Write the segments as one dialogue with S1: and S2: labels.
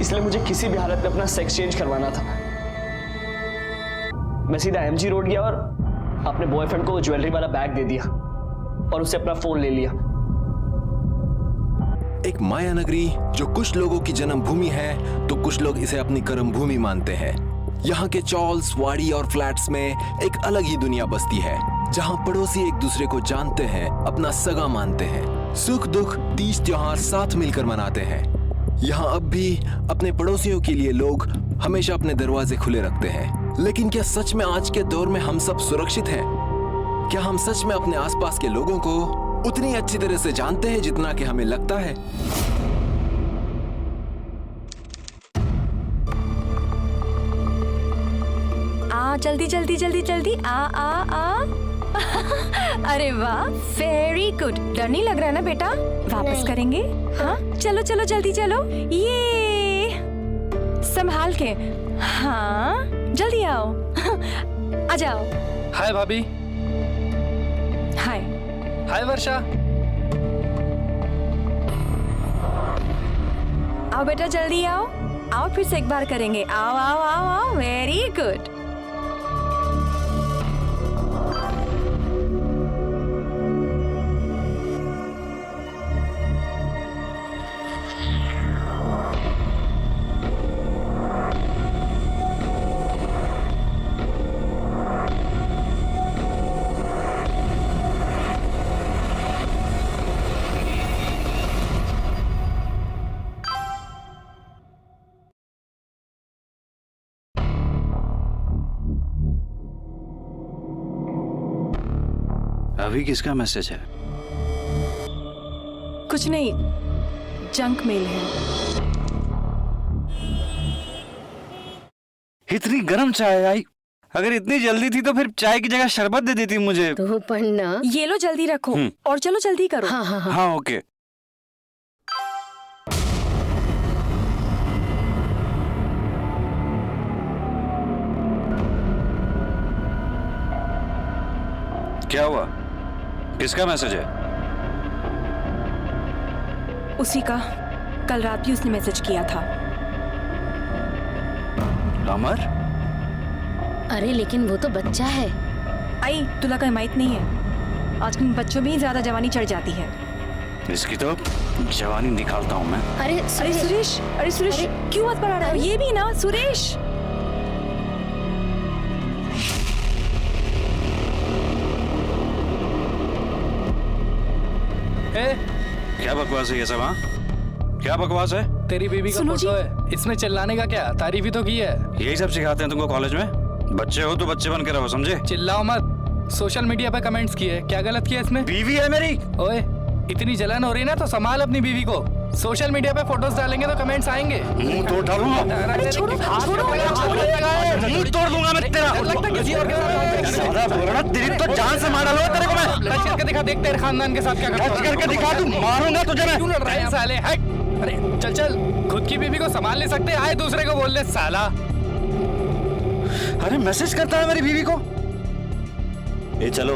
S1: इसलिए मुझे किसी भी हालत में अपना सेक्स चेंज करवाना था। मैं सीधा एमजी रोड गया और अपने बॉयफ्रेंड को ज्वेलरी वाला बैग दे दिया और उससे अपना फोन ले लिया।
S2: एक माया नगरी जो कुछ लोगों की जन्मभूमि है तो कुछ लोग इसे अपनी कर्म भूमि मानते हैं। यहाँ के चॉल्स, वाड़ी और फ्लैट्स में एक अलग ही दुनिया बसती है, जहाँ पड़ोसी एक दूसरे को जानते हैं, अपना सगा मानते हैं, सुख दुख, तीज त्योहार साथ मिलकर मनाते हैं। यहाँ अब भी अपने पड़ोसियों के लिए लोग हमेशा अपने दरवाजे खुले रखते हैं। लेकिन क्या सच में आज के दौर में हम सब सुरक्षित हैं? क्या हम सच में अपने आसपास के लोगों को उतनी अच्छी तरह से जानते हैं जितना कि हमें लगता है?
S3: जल्दी जल्दी जल्दी जल्दी आ अरे वाह, वेरी गुड। डर नहीं लग रहा है ना बेटा? वापस करेंगे। हाँ चलो चलो जल्दी चलो, ये संभाल के। हाँ जल्दी आओ। आ जाओ।
S4: हाय भाभी।
S3: हाय।
S4: हाय वर्षा।
S3: आओ बेटा जल्दी आओ। आओ फिर से एक बार करेंगे। आओ आओ आओ आओ, वेरी गुड।
S4: अभी किसका मैसेज है?
S3: कुछ नहीं, जंक मेल है।
S4: इतनी गर्म चाय आई। अगर इतनी जल्दी थी तो फिर चाय की जगह शरबत दे देती मुझे।
S5: तो पढ़ना।
S3: ये लो जल्दी रखो और चलो जल्दी करो।
S5: हाँ हाँ हाँ।
S4: हाँ ओके। क्या हुआ? किसका मैसेज है?
S3: उसी का, कल रात भी उसने मैसेज किया था।
S4: अमर?
S5: अरे लेकिन वो तो बच्चा है।
S3: आई तुला का हिमायत नहीं है, आजकल बच्चों में ही ज्यादा जवानी चढ़ जाती है।
S4: इसकी तो जवानी निकालता हूँ मैं।
S5: अरे
S3: सुरेश, अरे सुरेश क्यों मत पढ़ा रहा है? ये भी ना सुरेश।
S4: क्या बकवास है ये सब? हाँ क्या बकवास है?
S6: तेरी बीबी का फोटो है, इसमें चिल्लाने का क्या? तारीफ ही तो की है।
S4: यही सब सिखाते हैं तुमको कॉलेज में? बच्चे हो तो बच्चे बन के रहो, समझे?
S6: चिल्लाओ मत। सोशल मीडिया पे कमेंट्स किए, क्या गलत किया इसमें?
S4: बीवी है मेरी।
S6: ओए इतनी जलन हो रही ना तो संभाल अपनी बीवी को। सोशल मीडिया पे फोटोज डालेंगे तो कमेंट्स आएंगे।
S4: मुंह तोड़ डालूंगा। मुंह तोड़ दूंगा मैं तेरा। साला बोलना, तेरी तो जान से मार डालूंगा तेरे को मैं।
S6: टच करके दिखा, देख तेरे खानदान के साथ क्या करता हूं।
S4: टच करके दिखा, तू मारूंगा तुझे मैं।
S6: क्यों लड़ रहा है साले? हट। अरे चल चल, खुद की बीवी को संभाल नहीं सकते, आए दूसरे को बोल दे साला।
S4: अरे मैसेज करता है मेरी बीवी को। ये चलो।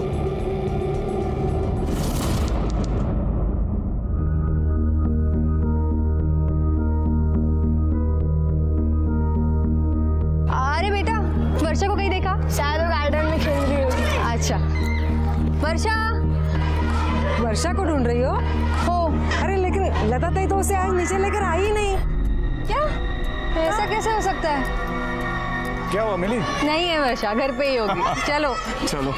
S7: अरे बेटा, वर्षा को कहीं देखा? शायद वो गार्डन में खेल रही होगी। अच्छा वर्षा।
S8: वर्षा को ढूंढ रही हो? अरे लेकिन लता ताई तो उसे आज नीचे लेकर आई ही नहीं।
S7: क्या? ऐसा कैसे हो सकता है?
S1: क्या हुआ मिली?
S7: नहीं है वर्षा, घर पे ही होगी। चलो
S1: चलो।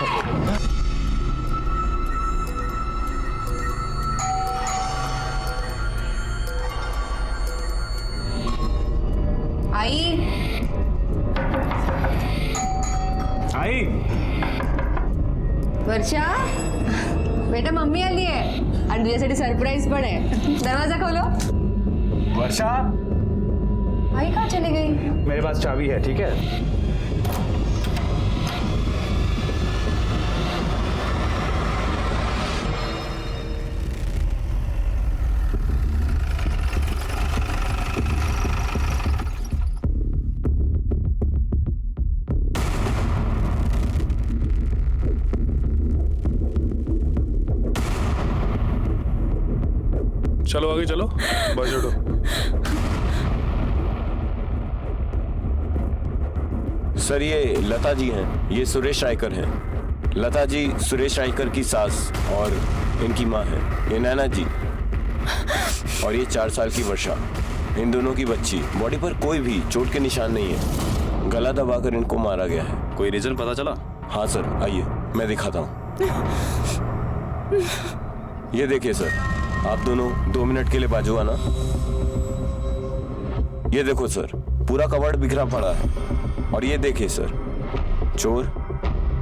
S7: आई
S1: आई
S7: वर्षा, बेटा मम्मी आली आहे आणि तुझ्यासाठी सरप्राईज पण आहे। दरवाजा खोलो।
S1: वर्षा,
S7: आई कहाँ चली गई?
S1: मेरे पास चाबी है, ठीक है?
S9: चलो आगे चलो, बस उठो। सर ये लता जी हैं, ये सुरेश रायकर हैं। लता जी सुरेश रायकर की सास और इनकी माँ है। ये नैना जी और ये 4 साल की वर्षा, इन दोनों की बच्ची। बॉडी पर कोई भी चोट के निशान नहीं है, गला दबाकर इनको मारा गया है।
S10: कोई रीजन पता चला?
S9: हाँ सर, आइए मैं दिखाता हूँ। ये देखिए सर, आप दोनों 2 मिनट के लिए बाजू आना। ये देखो सर, पूरा कवर्ड बिखरा पड़ा है। और ये देखिए सर, चोर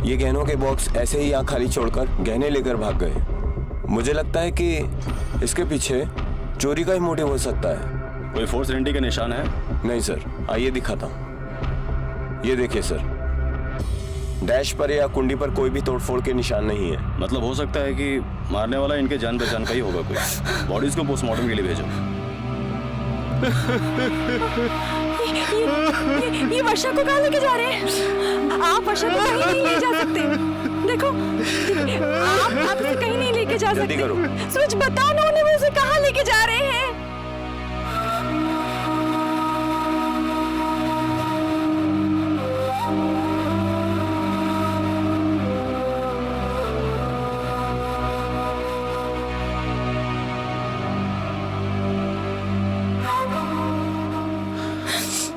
S9: ये गहनों के बॉक्स ऐसे ही यहाँ खाली छोड़कर गहने लेकर भाग गए। मुझे लगता है कि इसके पीछे चोरी का ही मोटिव हो सकता है।
S10: कोई फोर्स एंट्री का निशान है?
S9: नहीं सर, आइए दिखाता हूँ। ये देखिए सर, डैश पर या कुंडी पर कोई भी तोड़फोड़ के निशान नहीं है।
S10: मतलब हो सकता है कि मारने वाला इनके जान पहचान का ही होगा कोई। बॉडीज को पोस्टमार्टम के लिए भेजो।
S3: ये वर्षा को कहाँ लेके जा रहे हैं? आप वर्षा को कहीं नहीं ले जा सकते। देखो, आप इसे कहीं नहीं लेके जा
S9: जल्दी
S3: सकते।
S9: करो।
S3: सूरज बताओ ना उन्हें, वो उसे कहाँ लेके जा रहे हैं?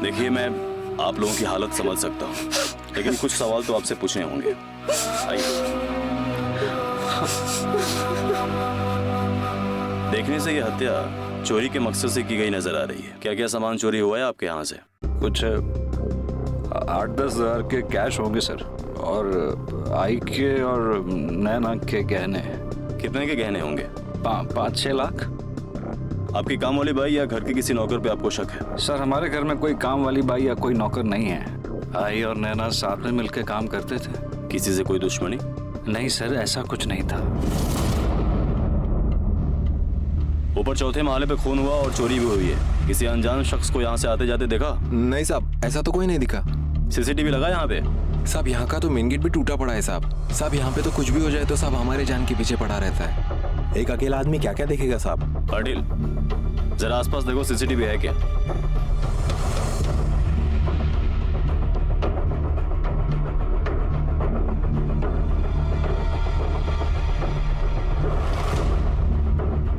S10: देखिए, मैं आप लोगों की हालत समझ सकता हूँ, लेकिन कुछ सवाल तो आपसे पूछने होंगे। आइए। देखने से ये हत्या चोरी के मकसद से की गई नजर आ रही है। क्या क्या सामान चोरी हुआ है आपके यहाँ से?
S11: कुछ 8-10 हज़ार के कैश होंगे सर, और आई के और नैना के गहने।
S10: कितने के गहने होंगे?
S11: 5-6 लाख।
S10: आपकी काम वाली बाई या घर के किसी नौकर पे आपको शक है?
S11: सर हमारे घर में कोई काम वाली बाई या कोई नौकर नहीं है। आई और नैना साथ में मिलकर काम करते थे।
S10: किसी से कोई दुश्मनी?
S11: नहीं सर, ऐसा कुछ नहीं था।
S10: ऊपर चौथे महले पे खून हुआ और चोरी भी हुई है। किसी अनजान शख्स को यहाँ से आते जाते देखा?
S2: नहीं साहब, ऐसा तो कोई नहीं दिखा।
S10: सीसीटीवी लगा यहाँ पे?
S2: साहब यहाँ का तो मेन गेट भी टूटा पड़ा है साहब। साहब यहाँ पे तो कुछ भी हो जाए तो साहब हमारे जान के पीछे पड़ा रहता है। एक अकेला आदमी क्या क्या देखेगा साहब।
S10: पाटिल, जरा आसपास देखो, सीसीटीवी है क्या?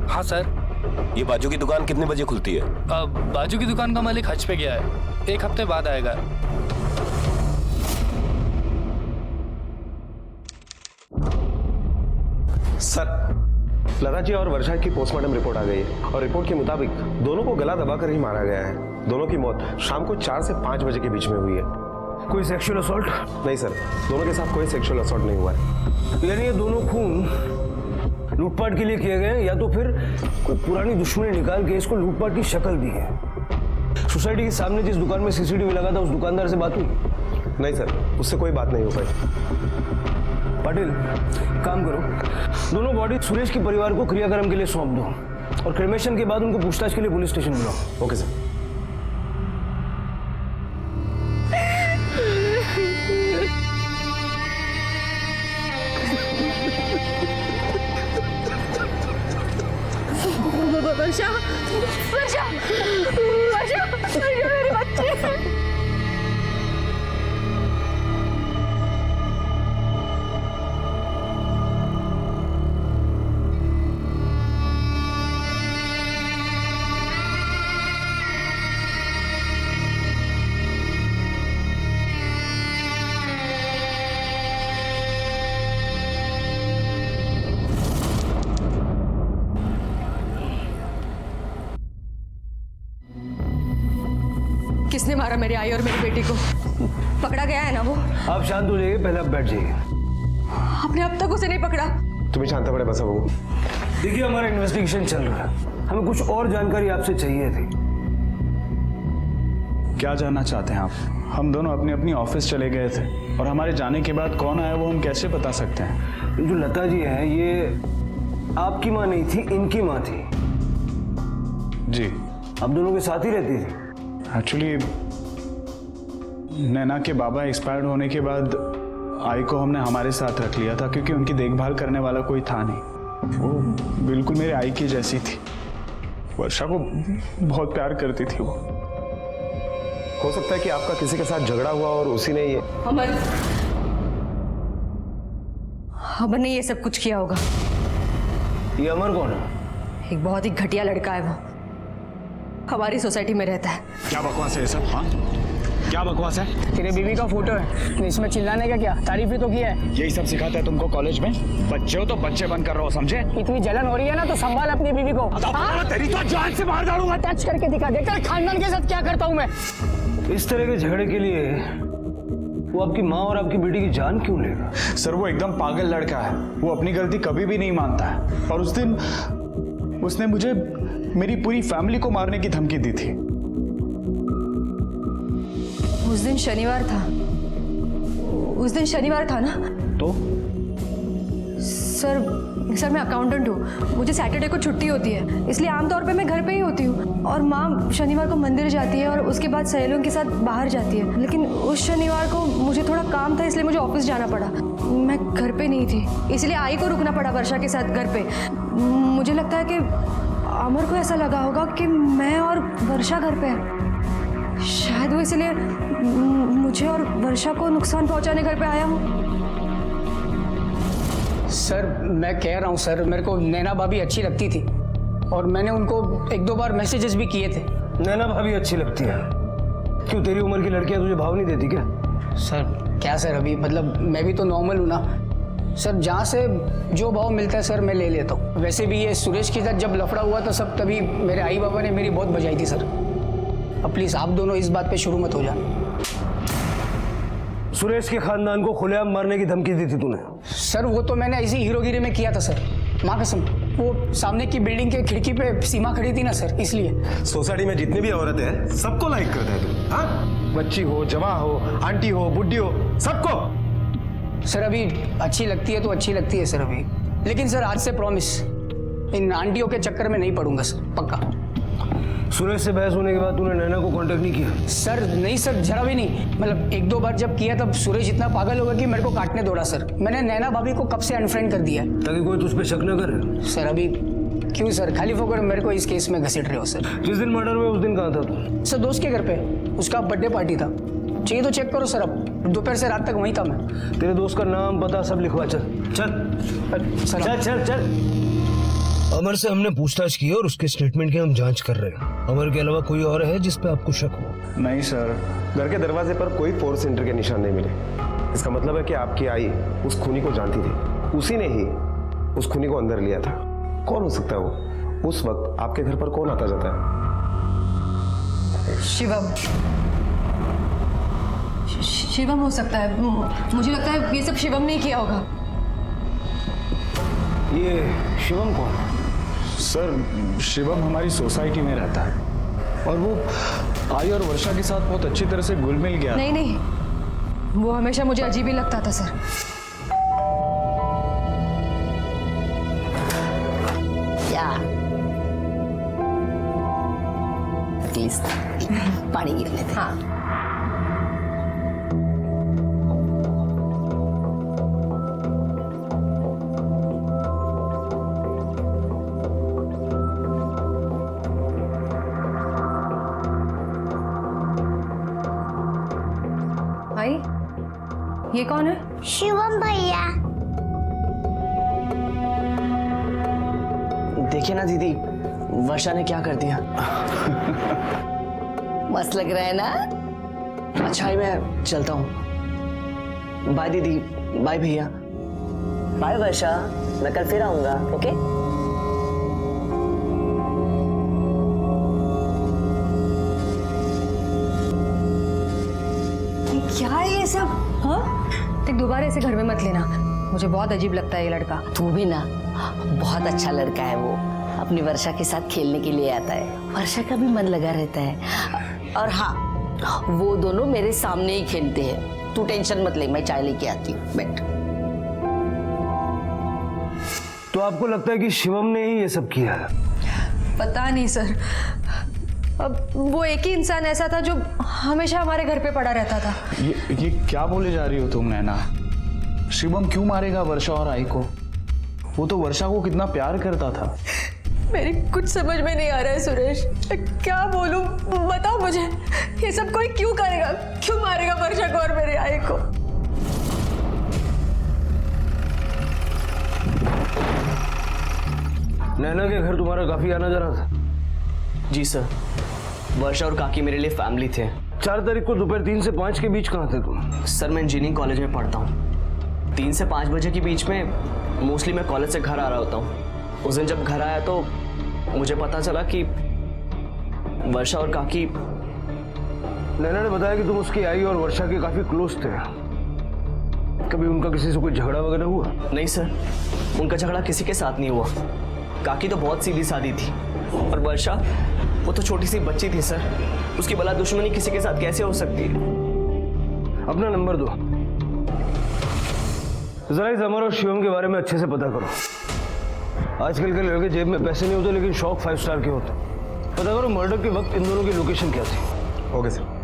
S6: हाँ सर।
S9: ये बाजू की दुकान कितने बजे खुलती है?
S6: बाजू की दुकान का मालिक हज पे गया है, 1 हफ्ते बाद आएगा।
S12: सर, लता जी और वर्षा की पोस्टमार्टम रिपोर्ट आ गई है और रिपोर्ट के मुताबिक दोनों को गला दबाकर ही मारा गया है। दोनों की मौत शाम को 4 से 5 बजे के बीच में हुई है।
S13: कोई सेक्सुअल असॉल्ट?
S12: नहीं सर, दोनों के साथ कोई सेक्सुअल असॉल्ट नहीं हुआ है।
S13: यानी ये दोनों खून लूटपाट के लिए किए गए, या तो फिर कोई पुरानी दुश्मनी निकाल के इसको लूटपाट की शक्ल दी है। सोसाइटी के सामने जिस दुकान में सीसीटीवी लगा था, उस दुकानदार से बात हुई?
S12: नहीं सर, उससे कोई बात नहीं हो पाई।
S13: पाटिल, काम करो, दोनों बॉडी सुरेश के परिवार को क्रियाक्रम के लिए सौंप दो और क्रेमेशन के बाद उनको पूछताछ के लिए पुलिस स्टेशन बुलाओ।
S12: Okay sir.
S3: वर्षा, वर्षा, वर्षा, वर्षा मेरी बच्ची।
S7: किसने मारा मेरी आई और मेरी बेटी को? पकड़ा गया है ना वो?
S13: आप शांत हो जाइए, पहले आप बैठ जाइए।
S7: आपने अब तक उसे नहीं पकड़ा?
S12: तुम्हें शांत पड़े बस बाबू।
S13: देखिए, हमारा इन्वेस्टिगेशन चल रहा है, हमें कुछ और जानकारी आपसे चाहिए थी।
S14: क्या जानना चाहते हैं आप? हम दोनों अपनी अपनी ऑफिस चले गए थे और हमारे जाने के बाद कौन आया वो हम कैसे बता सकते हैं?
S13: जो लता जी है, ये आपकी माँ नहीं थी, इनकी माँ थी।
S14: जी।
S13: आप दोनों के साथ ही रहती थी?
S14: एक्चुअली नैना के बाबा एक्सपायर्ड होने के बाद आई को हमने हमारे साथ रख लिया था, क्योंकि उनकी देखभाल करने वाला कोई था नहीं। वो बिल्कुल मेरे आई की जैसी थी। वर्षा को बहुत प्यार करती थी वो।
S12: हो सकता है कि आपका किसी के साथ झगड़ा हुआ और उसी ने ये
S7: अमर ने ये सब कुछ किया होगा।
S13: ये अमर कौन है?
S7: एक बहुत ही घटिया लड़का है वो, हमारी सोसाइटी में रहता है।
S14: क्या बकवास है ये सब? हाँ, क्या बकवास है?
S4: तेरे बीवी का फोटो है, इसमें चिल्लाने का क्या? तारीफ ही तो किया है।
S14: यही सब सिखाता है तुमको कॉलेज में? बच्चे हो तो बच्चे बन कर रहो, समझे?
S4: इतनी जलन हो रही है ना तो संभाल अपनी बीवी को।
S14: तेरी तो जान से मार डालूंगा।
S4: टच करके दिखा, देखकर खानदान के साथ क्या करता हूँ मैं।
S13: इस तरह के झगड़े के लिए वो आपकी माँ और आपकी बेटी की जान क्यों लेगा?
S14: सर वो एकदम पागल लड़का है, वो अपनी गलती कभी भी नहीं मानता है। और उस दिन उसने मुझे मेरी पूरी फैमिली को मारने की धमकी दी थी।
S7: उस दिन शनिवार था ना?
S13: तो
S7: सर मैं अकाउंटेंट हूँ, मुझे सैटरडे को छुट्टी होती है, इसलिए आमतौर पे मैं घर पे ही होती हूँ। और माँ शनिवार को मंदिर जाती है और उसके बाद सहेलियों के साथ बाहर जाती है। लेकिन उस शनिवार को मुझे थोड़ा काम था, इसलिए मुझे ऑफिस जाना पड़ा। मैं घर पे नहीं थी, इसलिए आई को रुकना पड़ा वर्षा के साथ घर पे। मुझे लगता है कि अमर को ऐसा लगा होगा कि मैं और वर्षा घर पे है, शायद वो इसलिए मुझे और वर्षा को नुकसान पहुंचाने घर पे आया हूँ।
S4: सर मैं कह रहा हूँ सर, मेरे को नैना भाभी अच्छी लगती थी और मैंने उनको 1-2 बार मैसेजेस भी किए थे।
S13: नैना भाभी अच्छी लगती है? क्यों, तेरी उम्र की लड़कियां तुझे भाव नहीं देती क्या?
S4: सर क्या सर, अभी मतलब मैं भी तो नॉर्मल हूँ ना सर, जहाँ से जो भाव मिलता है सर मैं ले लेता हूँ। वैसे भी ये सुरेश के साथ जब लफड़ा हुआ था सब, तभी मेरे आई बाबा ने मेरी बहुत बजाई थी सर। अब प्लीज आप दोनों इस बात पे शुरू मत हो जाना।
S13: सुरेश के खानदान को खुलेआम मारने की धमकी दी थी तूने?
S4: सर वो तो मैंने ऐसी हीरोगिरी में किया था सर, माँ कसम। वो सामने की बिल्डिंग के खिड़की पे सीमा खड़ी थी ना सर, इसलिए।
S12: सोसाइटी में जितनी भी औरतें हैं सबको लाइक करते हैं तुम? हाँ, बच्ची हो, जवां हो, आंटी हो, बुढ़ी हो, सबको।
S4: सर अभी अच्छी लगती है तो अच्छी लगती है सर अभी, लेकिन सर आज से प्रॉमिस इन आंटियों के चक्कर में नहीं पड़ूंगा सर, पक्का।
S13: सुरेश से बहस होने के बाद तूने नैना को कांटेक्ट नहीं किया?
S4: सर नहीं सर, जरा भी नहीं। मतलब 1-2 बार जब किया तब सुरेश इतना पागल होगा कि मेरे को काटने दौड़ा सर। मैंने नैना भाभी को कब से अनफ्रेंड कर दिया है,
S13: ताकि कोई तुझ पे शक न करे।
S4: सर अभी क्यों सर, खाली फोकट मेरे को इस केस में घसीट रहे हो सर।
S13: जिस दिन मर्डर हुआ उस दिन कहाँ था तू?
S4: सर दोस्त के घर पे, उसका बर्थडे पार्टी था। चाहिए तो चेक करो सर, अब दोपहर से रात तक वहीं था मैं।
S13: तेरे दोस्त का नाम पता सब लिखवा, चल चल
S4: सर
S13: चल चल चल। अमर से हमने पूछताछ की और उसके स्टेटमेंट की हम जांच कर रहे हैं। अमर के अलावा कोई और है जिस पे आपको शक हो?
S14: नहीं सर।
S12: घर के दरवाजे पर कोई फोर्स एंट्री के निशान नहीं मिले। इसका मतलब है कि आपकी आई उस खूनी को जानती थी, उसी ने ही उस खूनी को अंदर लिया था। कौन हो सकता है वो? उस वक्त आपके घर पर कौन आता जाता है?
S7: शिवम हो सकता है। मुझे लगता है ये सब शिवम ने किया होगा।
S13: ये शिवम कौन है?
S14: सर शिवम हमारी सोसाइटी में रहता है और वो आई और वर्षा के साथ बहुत अच्छी तरह से घुल मिल गया।
S7: नहीं, वो हमेशा मुझे अजीब ही लगता था सर।
S5: क्या प्लीज पानी गिरने दे। हाँ।
S7: भाई ये कौन है?
S15: शिवम भैया।
S1: देखिए ना दीदी, वर्षा ने क्या कर दिया।
S5: मस्त लग रहा है ना?
S1: अच्छा है, मैं चलता हूँ। बाय दीदी, बाय भैया। बाय वर्षा, मैं कल फिर आऊंगा। ओके?
S7: क्या है ये सब? हाँ, देख दोबारा ऐसे घर में मत लेना, मुझे बहुत अजीब लगता है ये लड़का।
S5: तू भी ना, बहुत अच्छा लड़का है वो, अपनी वर्षा के साथ खेलने के लिए आता है। वर्षा का भी मन लगा रहता है। और हाँ, वो दोनों मेरे सामने ही खेलते हैं। तू टेंशन मत ले, मैं चाय लेके आती हूँ, बैठ।
S13: तो आपको लगता है कि शिवम ने ही ये सब किया है?
S7: पता नहीं सर, अब वो एक ही इंसान ऐसा था जो हमेशा हमारे घर पे पड़ा रहता था।
S14: ये क्या बोले जा रही हो तुम नैना? शिवम क्यों मारेगा वर्षा और आई को? वो तो वर्षा को कितना प्यार करता था।
S7: मेरी कुछ समझ में नहीं आ रहा है सुरेश, क्या बोलूं, बताओ मुझे। ये सब कोई क्यों करेगा? क्यों मारेगा वर्षा को और मेरे आई को?
S13: नैना के घर तुम्हारा काफी आना जाना था।
S1: जी सर, वर्षा और काकी मेरे लिए फैमिली थे।
S13: 4 तारीख को दोपहर 3 से 5 के बीच कहाँ थे तुम?
S1: सर मैं इंजीनियरिंग कॉलेज में पढ़ता हूँ। 3 से 5 बजे के बीच में मोस्टली मैं कॉलेज से घर आ रहा होता हूँ। उस दिन जब घर आया तो मुझे पता चला कि वर्षा और काकी।
S13: नैना ने बताया कि तुम उसकी आई और वर्षा के काफी क्लोज थे। कभी उनका किसी से कोई झगड़ा वगैरह हुआ?
S1: नहीं सर, उनका झगड़ा किसी के साथ नहीं हुआ। काकी तो बहुत सीधी सादी थी और वर्षा वो तो छोटी सी बच्ची थी सर। उसकी भला दुश्मनी किसी के साथ कैसे हो सकती है?
S13: अपना नंबर दो, जरा इस अमर और शिवम के बारे में अच्छे से पता करो। आजकल के लड़के जेब में पैसे नहीं होते लेकिन शौक 5 स्टार के होते। पता करो मर्डर के वक्त इन दोनों की लोकेशन क्या थी।
S12: Okay sir.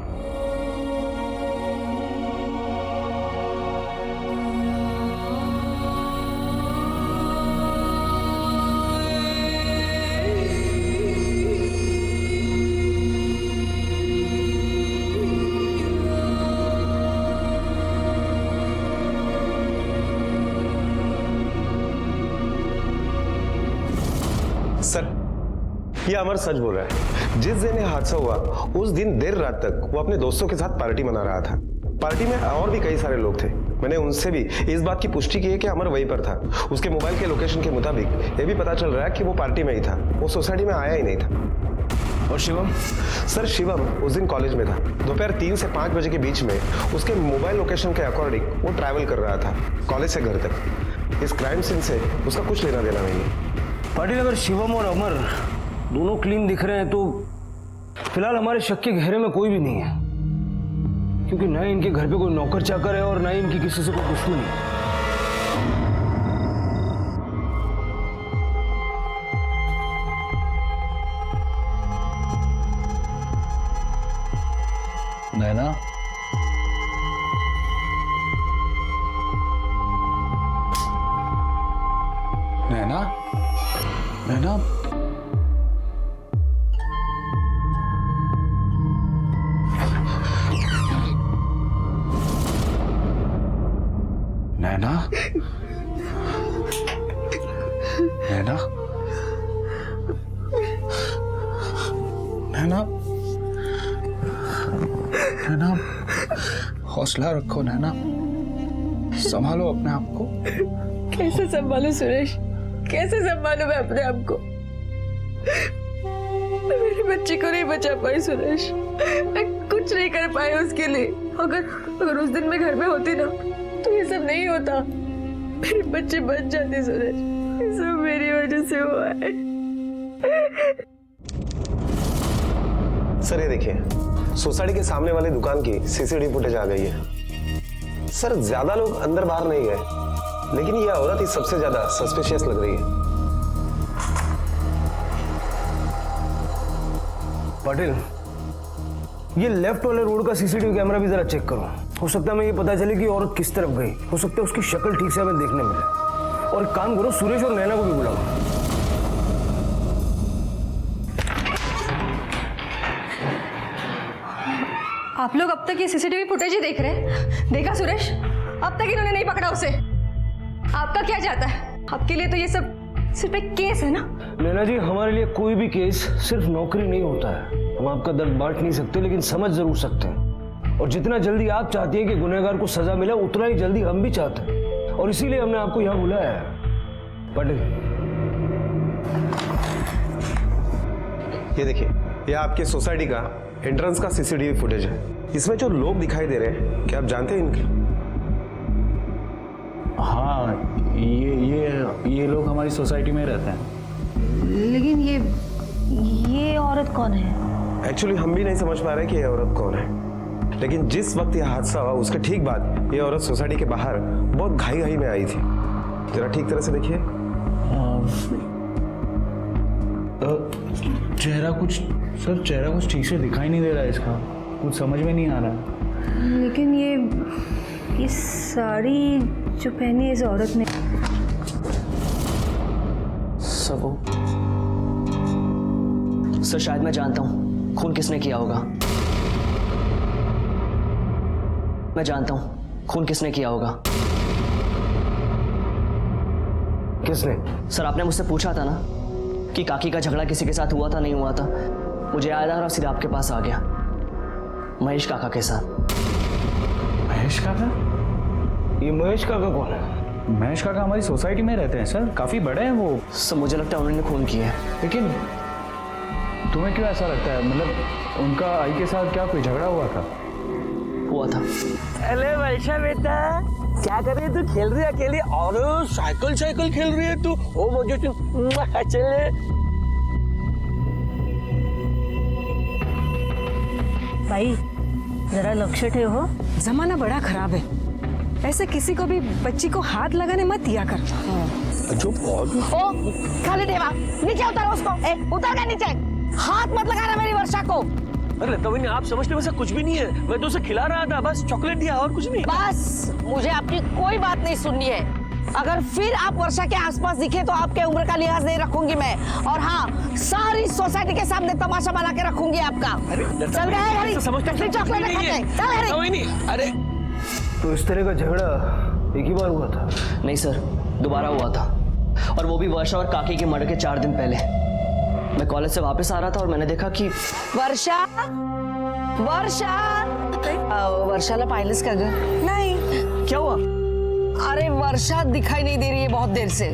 S12: सर, ये अमर सच बोल रहा है। जिस दिन ये हादसा हुआ उस दिन देर रात तक वो अपने दोस्तों के साथ पार्टी मना रहा था। पार्टी में और भी कई सारे लोग थे। मैंने उनसे भी इस बात की पुष्टि की है कि अमर वहीं पर था। उसके मोबाइल के लोकेशन के मुताबिक ये भी पता चल रहा है कि वो पार्टी में ही था, वो सोसाइटी में आया ही नहीं था। और शिवम? सर शिवम उस दिन कॉलेज में था। दोपहर 3 से 5 बजे के बीच में उसके मोबाइल लोकेशन के अकॉर्डिंग वो ट्रैवल कर रहा था कॉलेज से घर तक। इस क्राइम सीन से उसका कुछ लेना देना नहीं है।
S13: पाटिल, अगर शिवम और अमर दोनों क्लीन दिख रहे हैं तो फिलहाल हमारे शक के घेरे में कोई भी नहीं है, क्योंकि ना इनके घर पे कोई नौकर चाकर है और ना ही इनकी किसी से कोई दुश्मनी है।
S11: नैना, नैना, नैना, नैना, नैना, नैना, नैना, हौसला रखो नैना, संभालो अपने आप को।
S7: कैसे संभालूं सुरेश? कैसे संभालूं मैं अपने आप को? मैं मेरे बच्चे को नहीं बचा पाई सुरेश। मैं कुछ नहीं कर पाई उसके लिए। अगर उस दिन मैं घर में होती ना तो ये सब नहीं होता। मेरे बच्चे बच जाते सुरेश। ये सब मेरी वजह से हुआ है।
S12: सर ये देखिए, सोसाइटी के सामने वाली दुकान की सीसीटीवी फुटेज आ गई है। सर ज्यादा लोग अंदर बाहर नहीं गए, लेकिन यह औरत ही सबसे ज्यादा सस्पिशियस लग रही है।
S13: पाटिल, ये लेफ्ट वाले रोड का सीसीटीवी कैमरा भी जरा चेक करो। हो सकता है मैं ये पता चले कि औरत किस तरफ गई। हो सकता है उसकी शक्ल ठीक से हमें देखने मिले। और एक काम करो, सुरेश और नैना को भी बुलाओ।
S7: आप लोग अब तक ये सीसीटीवी फुटेज ही देख रहे हैं? देखा सुरेश? अब तक इन्होंने नहीं पकड़ा उसे। आपका क्या जाता है? आपके लिए तो ये सब सिर्फ एक केस है ना?
S13: नैना जी, हमारे लिए कोई भी केस सिर्फ नौकरी नहीं होता है। हम आपका दर्द बांट नहीं सकते लेकिन समझ जरूर सकते हैं। और जितना जल्दी आप चाहती हैं कि गुनहगार को सजा मिले, उतना ही जल्दी हम भी चाहते हैं। और इसीलिए हमने आपको यहाँ बुलाया है। पाटिल,
S12: ये देखिए, ये आपके सोसाइटी का एंट्रेंस का सीसीटीवी फुटेज है। इसमें जो लोग दिखाई दे रहे हैं, क्या आप जानते हैं इनके?
S14: हाँ, ये लोग हमारी सोसाइटी में रहते हैं।
S5: लेकिन ये औरत कौन है?
S12: एक्चुअली हम भी नहीं समझ पा रहे कि ये औरत कौन है, लेकिन जिस वक्त यह हादसा हुआ उसके ठीक बाद ये औरत सोसाइटी के बाहर बहुत घाई में आई थी। जरा ठीक तरह से देखिए।
S14: चेहरा कुछ ठीक से दिखाई नहीं दे रहा है इसका, कुछ समझ में नहीं आ रहा है।
S7: लेकिन ये साड़ी जो पहनी है इस औरत ने,
S1: सर शायद मैं जानता हूँ खून किसने किया होगा। मैं जानता हूँ खून किसने किया होगा।
S13: किसने?
S1: सर आपने मुझसे पूछा था ना कि काकी का झगड़ा किसी के साथ हुआ था नहीं हुआ था, मुझे याद आ रहा सीधा आपके पास आ गया, महेश काका के साथ।
S14: महेश काका?
S13: ये महेश काका कौन है?
S14: महेश काका हमारी सोसाइटी में रहते हैं सर, काफी बड़े हैं वो।
S1: सर मुझे लगता है उन्होंने खून किया है।
S14: लेकिन तुम्हें क्यों ऐसा लगता है? मतलब उनका आई के साथ क्या कोई झगड़ा हुआ था?
S1: हुआ था।
S13: अरे वर्षा बेटा, क्या कर रही है तू? खेल रही है अकेली? और साइकिल खेल रही है तू? ओ वो जो चले।
S8: भाई जरा लक्ष्य ठेवो, जमाना बड़ा खराब है, ऐसे किसी को भी बच्ची को हाथ लगाने मत दिया कर।
S13: जो
S5: ओ खाली देवा, नीचे उतारो उसको। उतर गया नीचे, हाथ मत लगाना मेरी वर्षा को।
S13: अरे लता बहनी, आप समझते वैसा कुछ भी नहीं है, मैं तो उसे खिला रहा था, बस चॉकलेट दिया और कुछ नहीं।
S5: बस मुझे आपकी कोई बात नहीं सुननी है। अगर फिर आप वर्षा के आसपास दिखे तो आपके उम्र का लिहाज नहीं रखूंगी मैं, और हाँ, सारी सोसाइटी के सामने तमाशा बना के रखूंगी आपका। चल गए चॉकलेट।
S13: अरे तो इस तरह का झगड़ा एक ही बार हुआ था?
S1: नहीं सर, दोबारा हुआ था, और वो भी वर्षा और काकी के मर्डर के 4 दिन पहले। मैं कॉलेज से वापस आ रहा था और मैंने देखा कि
S5: वर्षा वर्षाला पाहिलंच का ग?
S8: नहीं।
S1: क्या हुआ?
S5: अरे वर्षा दिखाई नहीं दे रही है बहुत देर से।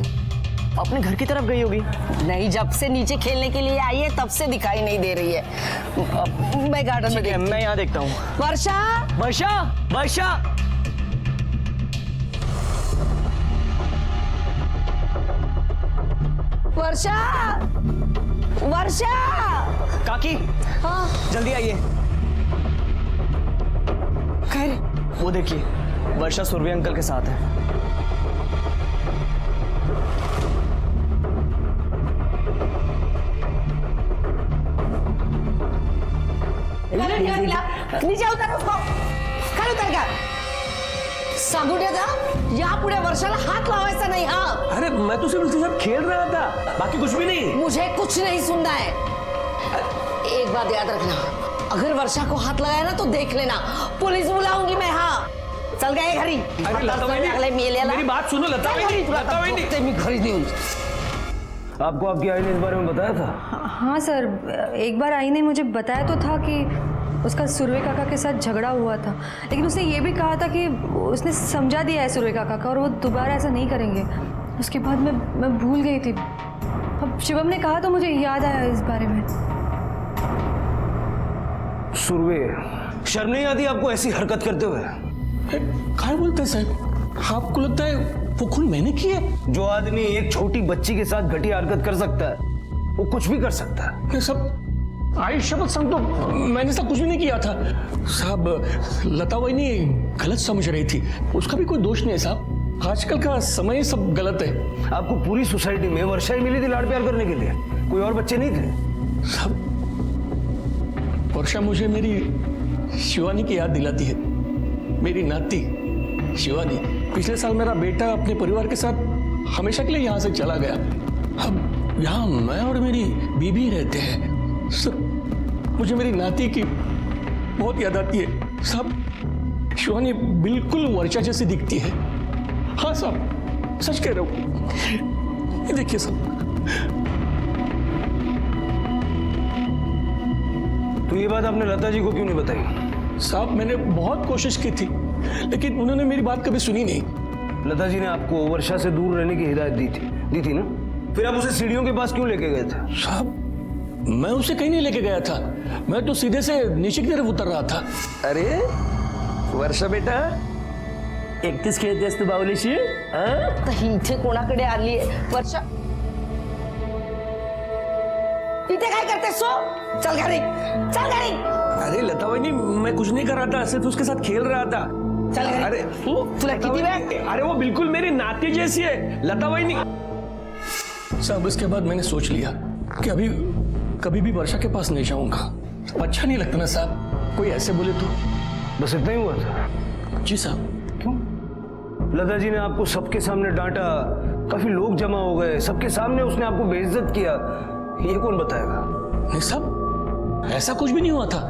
S1: अपने घर की तरफ गई होगी।
S5: नहीं, जब से नीचे खेलने के लिए आई है तब से दिखाई नहीं दे रही है। मैं गार्डन में
S1: मैं यहाँ देखता हूँ।
S5: वर्षा
S1: वर्षा वर्षा
S5: वर्षा वर्षा
S1: काकी,
S5: हाँ
S1: जल्दी आइए।
S5: खैर,
S1: वो देखिए, वर्षा सुरभि अंकल के साथ है।
S5: नीचे उतर उसको, खाली उतर गया। सांगू था, यहाँ पूरे वर्षाला हाथ लावायचा नहीं। हाँ,
S13: अरे मैं तो सिर्फ उसके साथ खेल रहा था, बाकी कुछ भी नहीं।
S5: मुझे कुछ नहीं सुनना है। एक बात याद रखना, अगर वर्षा को हाथ लगाया ना तो देख लेना, पुलिस बुलाऊंगी मैं। हाँ, चल गए घरी।
S13: अरे लता बहनी, मेरी बात सुनो लता बहनी।
S5: मी घरी देऊन।
S13: आपको आपकी आई ने इस बारे में बताया था?
S7: हाँ सर, एक बार आई ने मुझे बताया तो था कि उसका सुरवे काका के साथ झगड़ा हुआ था, लेकिन उसने ये भी कहा था कि उसने समझा दिया है सुरवे काका का और वो दोबारा ऐसा नहीं करेंगे। उसके बाद मैं भूल गई थी। अब शिवम ने कहा तो मुझे याद आया इस बारे में।
S13: सुरवे, शर्म नहीं आती आपको ऐसी हरकत करते हुए?
S15: क्या बोलते हैं साहब? आपको लगता है वो खून मैंने किया?
S13: जो आदमी एक छोटी बच्ची के साथ घटिया हरकत कर सकता है, वो कुछ भी कर सकता है।
S15: ये सब आई शपथ संग तो मैंने सब कुछ भी नहीं किया था साहब। लता वही गलत समझ रही थी, उसका भी कोई दोष नहीं है साहब। आजकल का समय सब गलत है।
S13: आपको पूरी सोसाइटी में वर्षा ही मिली थी लाड़ प्यार करने के लिए, कोई और बच्चे नहीं थे?
S15: साहब, वर्षा मुझे मेरी शिवानी की याद दिलाती है, मेरी नाती शिवानी। पिछले साल मेरा बेटा अपने परिवार के साथ हमेशा के लिए यहाँ से चला गया। अब यहाँ मैं और मेरी बीबी रहते हैं। सर, मुझे मेरी नाती की बहुत याद आती है साहब। शिवानी बिल्कुल वर्षा जैसी दिखती है। हाँ साहब, सच कह रहा हूँ। ये देखिए साहब।
S13: तो ये बात आपने लता जी को क्यों नहीं बताई?
S15: साहब, मैंने बहुत कोशिश की थी, लेकिन उन्होंने मेरी बात कभी सुनी नहीं।
S13: लता जी ने आपको वर्षा से दूर रहने की हिदायत दी थी ना? फिर आप उसे सीढ़ियों के पास क्यों लेके गए थे?
S15: साहब, मैं उसे कहीं नहीं लेके गया था, मैं तो सीधे से नीचे की तरफ उतर रहा था।
S13: अरे वर्षा बेटा, 31 खेळतेस तू बाहुलीशी?
S5: इथे कोणाकडे आली आहे वर्षा? इथे काय करते सो? चल घरी, चल घरी।
S13: अरे लता बहनी, मैं कुछ नहीं कर रहा था, सिर्फ उसके साथ खेल रहा था।
S5: चल घरी।
S13: अरे
S5: तुला किती वेळ?
S13: अरे वो बिल्कुल मेरी नाती जैसी है लता बहनी।
S15: साहब, इसके बाद मैंने सोच लिया कि अभी कभी भी वर्षा के पास नहीं जाऊंगा। अच्छा नहीं लगता ना साहब, कोई ऐसे बोले तो।
S13: बस इतना ही हुआ था?
S15: जी साहब।
S13: क्यों? लता जी ने आपको सबके सामने डांटा, काफी लोग जमा हो गए, सबके सामने उसने आपको बेइज्जत किया, ये कौन बताएगा?
S15: नहीं साहब, ऐसा कुछ भी नहीं हुआ था।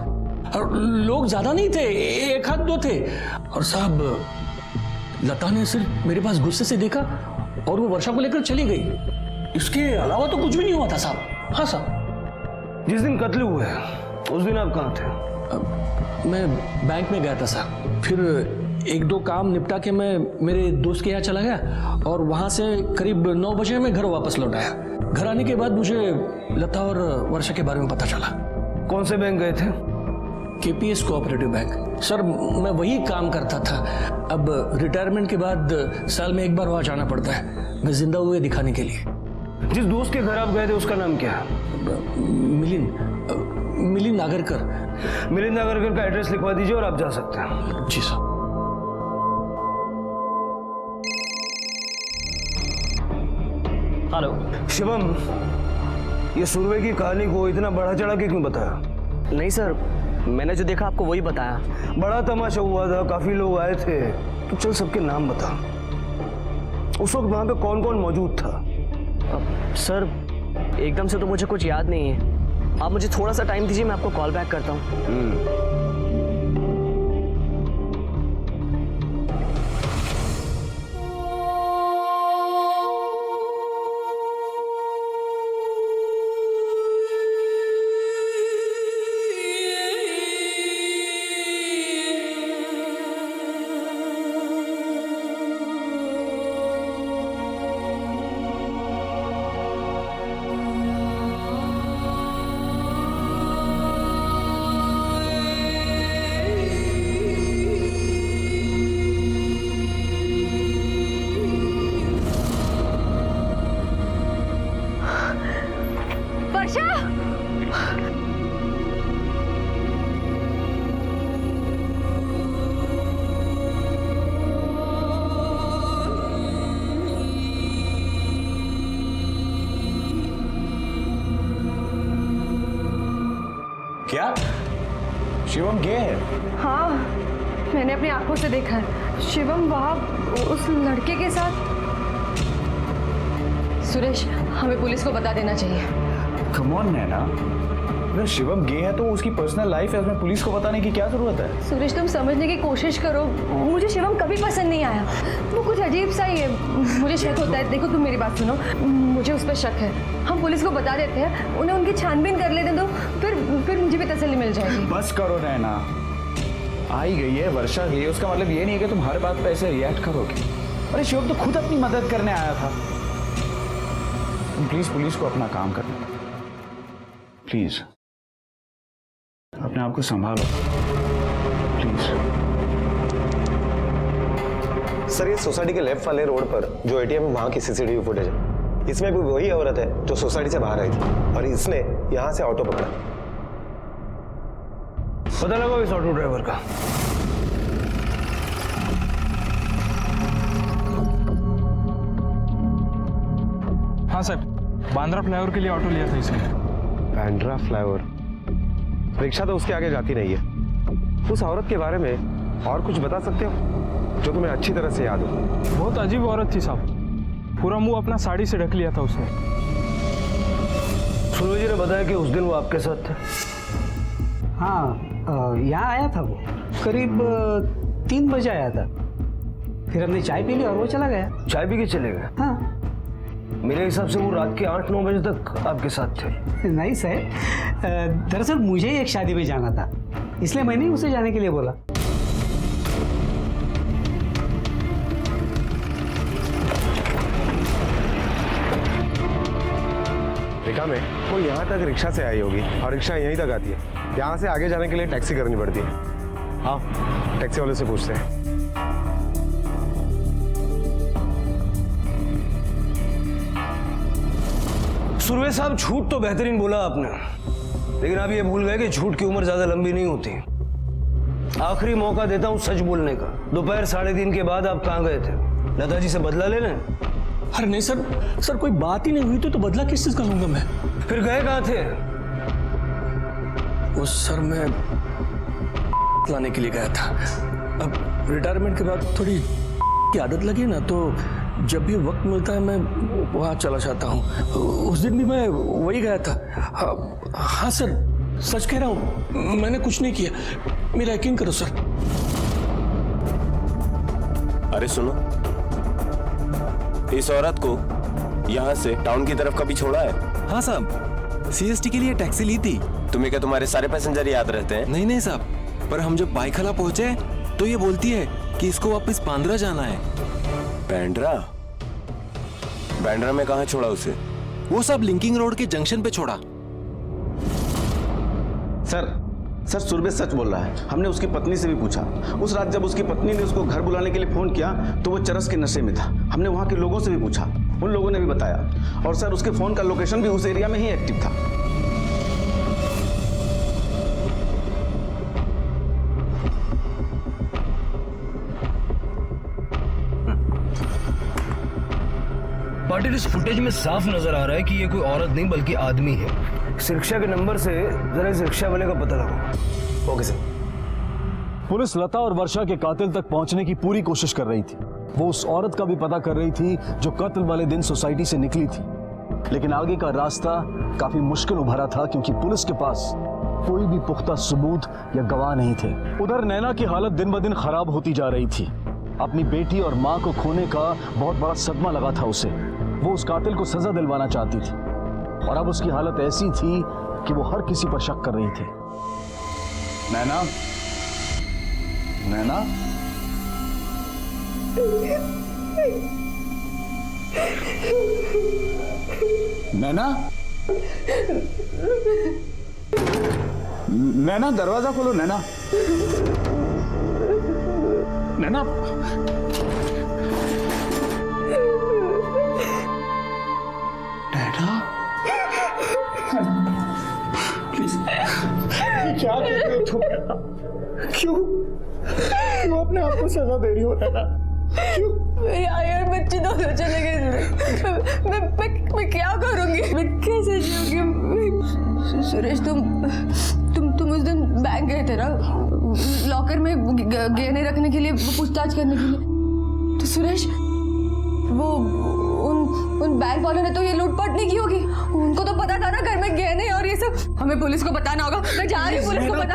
S15: और लोग ज्यादा नहीं थे, एक हाथ दो थे। और साहब लता ने सिर्फ मेरे पास गुस्से से देखा और वो वर्षा को लेकर चली गई। इसके अलावा तो कुछ भी नहीं हुआ था साहब। हाँ साहब।
S13: जिस दिन कत्ल हुए उस दिन आप कहाँ थे?
S15: मैं बैंक में गया था साहब, फिर एक दो काम निपटा के मैं मेरे दोस्त के यहाँ चला गया और वहाँ से करीब 9 बजे मैं घर वापस लौट आया। घर आने के बाद मुझे लता और वर्षा के बारे में पता चला।
S13: कौन से बैंक गए थे?
S15: KPS cooperative bank. सर मैं वही काम करता था। अब रिटायरमेंट के बाद साल में एक बार वहाँ जाना पड़ता है, मैं जिंदा हुए दिखाने के लिए।
S13: जिस दोस्त के घर आप गए थे उसका नाम क्या है?
S15: मिलिंद नागरकर।
S13: मिलिंद नागरकर का एड्रेस लिखवा दीजिए और आप जा सकते हैं।
S15: जी सर।
S1: हेलो
S13: शिवम, ये सुरवे की कहानी को इतना बढ़ा चढ़ा के क्यों बताया?
S1: नहीं सर, मैंने जो देखा आपको वही बताया।
S13: बड़ा तमाशा हुआ था, काफी लोग आए थे। तो चल सबके नाम बता। उस वक्त वहां पे कौन कौन मौजूद था?
S1: सर एकदम से तो मुझे कुछ याद नहीं है, आप मुझे थोड़ा सा टाइम दीजिए, मैं आपको कॉल बैक करता हूँ।
S14: क्या शिवम गे है?
S7: हाँ, मैंने अपनी आंखों से देखा है। शिवम वहाँ उस लड़के के साथ। सुरेश, हमें पुलिस को बता देना चाहिए।
S14: कम ऑन नैना, अगर शिवम गे है तो उसकी पर्सनल लाइफ है, उसमें पुलिस को बताने की क्या जरूरत है?
S7: सुरेश, तुम समझने की कोशिश करो। मुझे शिवम कभी पसंद नहीं आया, वो कुछ अजीब सा ही है। मुझे शक होता है। देखो तुम मेरी बात सुनो, मुझे उस पर शक है। हम पुलिस को बता देते हैं, उन्हें उनकी छानबीन कर लेते तो फिर मुझे भी तसल्ली मिल जाएगी।
S14: बस करो नैना, आई गई है, वर्षा गई है, उसका मतलब ये नहीं है कि तुम हर बात पे ऐसे रिएक्ट करोगे। अरे शिवम तो खुद अपनी मदद करने आया था। तुम प्लीज पुलिस को अपना काम करने दो, प्लीज अपने आप को संभालो प्लीज।
S12: सर ये सोसाइटी के लेफ्ट वाले रोड पर जो एटीएम है वहां की सीसीटीवी फुटेज है। इसमें भी वही औरत है जो सोसाइटी से बाहर आई थी और इसने यहां से ऑटो पकड़ा।
S13: पता लगा इस ऑटो ड्राइवर का?
S6: हाँ सर, बांद्रा फ्लाईओवर के लिए ऑटो लिया था इसने।
S12: बांद्रा फ्लाईओवर? रिक्शा तो उसके आगे जाती नहीं है। उस औरत के बारे में और कुछ बता सकते हो जो तुम्हें अच्छी तरह से याद हो?
S6: बहुत अजीब औरत थी साहब, पूरा मुंह अपना साड़ी से ढक लिया था उसने।
S13: सुरभि जी ने बताया कि उस दिन वो आपके साथ थे।
S4: हाँ, यहाँ आया था वो, करीब 3 बजे आया था। फिर हमने चाय पी ली और वो चला गया।
S13: चाय पी के चले गए?
S4: हाँ।
S13: मेरे हिसाब से वो रात के 8-9 बजे तक आपके साथ थे।
S4: नहीं सर, दरअसल मुझे एक शादी में जाना था, इसलिए मैंने उसे जाने के लिए बोला।
S12: रिका में वो यहाँ तक रिक्शा से आई होगी और रिक्शा यहीं तक आती है। यहाँ से आगे जाने के लिए टैक्सी करनी पड़ती है। हाँ, टैक्सी वाले से पूछते हैं।
S13: सुरवे साहब, झूठ तो बेहतरीन बोला आपने, लेकिन आप ये भूल गए कि झूठ की उम्र ज्यादा लंबी नहीं होती। आखिरी मौका देता हूँ सच बोलने का। दोपहर 3:30 के बाद आप कहाँ गए थे? लता जी से बदला लेने?
S15: अरे नहीं सर कोई बात ही नहीं हुई तो बदला किस चीज का लूंगा मैं?
S13: फिर गए कहाँ थे?
S15: उस सर मैं लाने के लिए गया था। अब रिटायरमेंट के बाद थोड़ी की आदत लगी ना, तो जब भी वक्त मिलता है मैं वहाँ चला जाता हूँ। उस दिन भी मैं वही गया था। हाँ सर, सच कह रहा हूं, मैंने कुछ नहीं किया, मेरा यकीन करो सर।
S9: अरे सुनो, इस औरत को यहाँ से टाउन की तरफ कभी छोड़ा है?
S2: हाँ साहब, सीएसटी के लिए टैक्सी ली थी।
S9: तुम्हें क्या तुम्हारे सारे पैसेंजर याद रहते हैं?
S2: नहीं नहीं साहब, पर हम जब बाइखला पहुंचे तो ये बोलती है कि इसको वापस बांद्रा जाना है।
S9: बांद्रा? बांद्रा में कहाँ छोड़ा उसे?
S2: वो सब लिंकिंग रोड के जंक्शन पे छोड़ा।
S16: सर सुरभि सच बोल रहा है। हमने उसकी पत्नी से भी पूछा। उस रात जब उसकी पत्नी ने उसको घर बुलाने के लिए फोन किया तो वो चरस के नशे में था। हमने वहां के लोगों से भी पूछा, उन लोगों ने भी बताया। और सर उसके फोन का लोकेशन भी उस एरिया में ही एक्टिव था।
S13: पाटिल, इस फुटेज में साफ नजर आ रहा है कि ये कोई औरत नहीं बल्कि आदमी है। रिक्शा के नंबर से जरा इस रिक्शा वाले का पता लगाओ। Okay sir.
S17: पुलिस लता और वर्षा के कातिल तक पहुंचने की पूरी कोशिश कर रही थी। वो उस औरत का भी पता कर रही थी जो कत्ल वाले दिन सोसाइटी से निकली थी, लेकिन आगे का रास्ता काफी मुश्किल उभरा था क्योंकि पुलिस के पास कोई भी पुख्ता सबूत या गवाह नहीं थे। उधर नैना की हालत दिन ब दिन खराब होती जा रही थी। अपनी बेटी और माँ को खोने का बहुत बड़ा सदमा लगा था उसे। वो उस कातिल को सजा दिलवाना चाहती थी और अब उसकी हालत ऐसी थी कि वो हर किसी पर शक कर रही थी।
S14: नैना, नैना, नैना, नैना, दरवाजा खोलो नैना। नैना, नैना, प्लीज, क्या करते हो तुम? क्यों अपने आप को सजा दे रही हो नैना? क्यों?
S7: मेरे आई और बच्चे दोनों चले गए। मैं क्या करूंगी? मैं कैसे जीऊंगी? सुरेश, तुम उस दिन बैंक गए थे ना, लॉकर में गहने रखने के लिए, पूछताछ करने के लिए। तो सुरेश, वो उन बैंक वालों ने तो ये लूटपाट नहीं की होगी। उनको तो पता था ना घर में गहने और ये सब। हमें पुलिस को बताना होगा। मैं जा रही हूँ पुलिस को बताने।